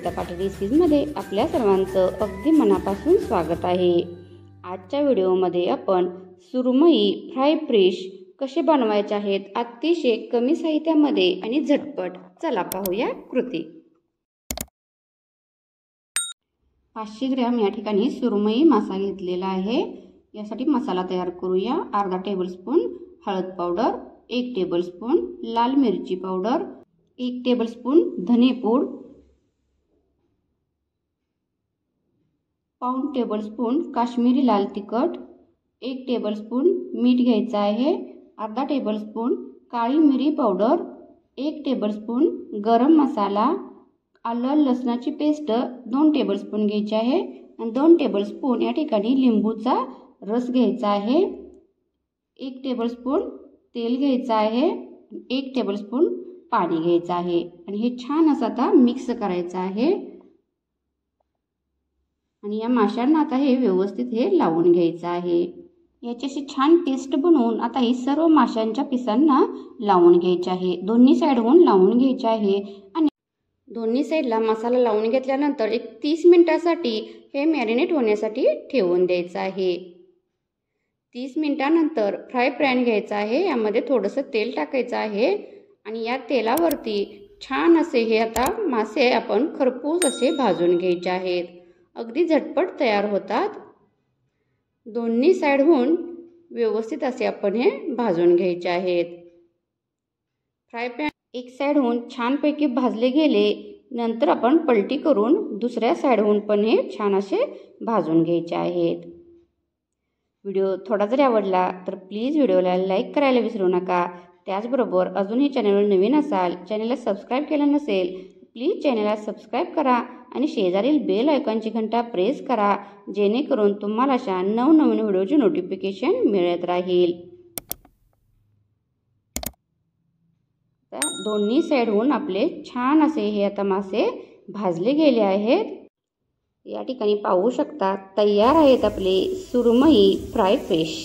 सविता पाटील रेसिपीजमध्ये आपल्या सर्वांचं अगदी मनापासून स्वागत आहे। आजच्या व्हिडिओमध्ये आपण सुरमई फ्राय फिश कसे बनवायचे आहेत अतिशय कमी साहित्यामध्ये आणि झटपट। चला पाहूया कृती। 500 ग्रॅम या ठिकाणी सुरमई मासा घेतलेला आहे। यासाठी मसाला तयार करूया। अर्धा टेबलस्पून हळद पावडर, 1 टेबलस्पून लाल मिरची पावडर, 1 टेबलस्पून धने पूड, पाऊण टेबलस्पून काश्मीरी लाल तिखट, 1 टेबलस्पून मीठ घ्यायचं आहे, अर्धा टेबलस्पून काळी मिरी पावडर, 1 टेबलस्पून गरम मसाला, आलं लसणाची पेस्ट 2 टेबलस्पून घ्यायची आहे आणि 2 टेबलस्पून या ठिकाणी लिंबूचा रस घ्यायचा आहे, 1 टेबलस्पून तेल घ्यायचं आहे, 1 टेबलस्पून पाणी घ्यायचं आहे आणि हे छान असं आता मिक्स करायचं आहे आणि या माशांना आता हे व्यवस्थित हे लावून घ्यायचं आहे। याची अशी छान पेस्ट बनवून आता ही सर्व माशांच्या पिसांना लावून घ्यायचे आहे। दोन्ही साइडहून लावून घ्यायचे आहे आणि दोन्ही साइडला मसाला लावून घेतल्यानंतर एक 30 मिनिटांसाठी हे मॅरिनेट होण्यासाठी ठेवून द्यायचं आहे। 30 मिनिटांनंतर फ्राय पॅन घ्यायचा आहे। यामध्ये थोडंसं तेल टाकायचं आहे आणि या तेलावरती छान असे हे आता मासे आपण खरपूस असे भाजून घ्यायचे आहेत। अगदी झटपट तयार होतात। दोन्ही साइडहून व्यवस्थित असे आपण हे भाजून घ्यायचे आहेत। फ्राय पॅन एक साइडहून छानपैकी भाजले गेले नंतर आपण पलटी करून दुसऱ्या साइडहून पण हे छान असे भाजून घ्यायचे आहेत। व्हिडिओ थोडा जरी आवडला तर प्लीज व्हिडिओला लाईक करायला विसरू नका। त्याचबरोबर अजूनही चॅनलवर नवीन असाल, चॅनलला सबस्क्राईब केलं नसेल, प्लीज चॅनलला सबस्क्राईब करा आणि शेजारील बेल आयकॉनची घंटा प्रेस करा, जेणेकरून तुम्हाला अशा नवनवीन व्हिडिओचे नोटिफिकेशन मिळत राहील। दोन्ही साइडहून आपले छान असे हे आता मासे भाजले गेले आहेत। या ठिकाणी पाहू शकता तयार आहेत आपले सुरमई फ्राय फिश।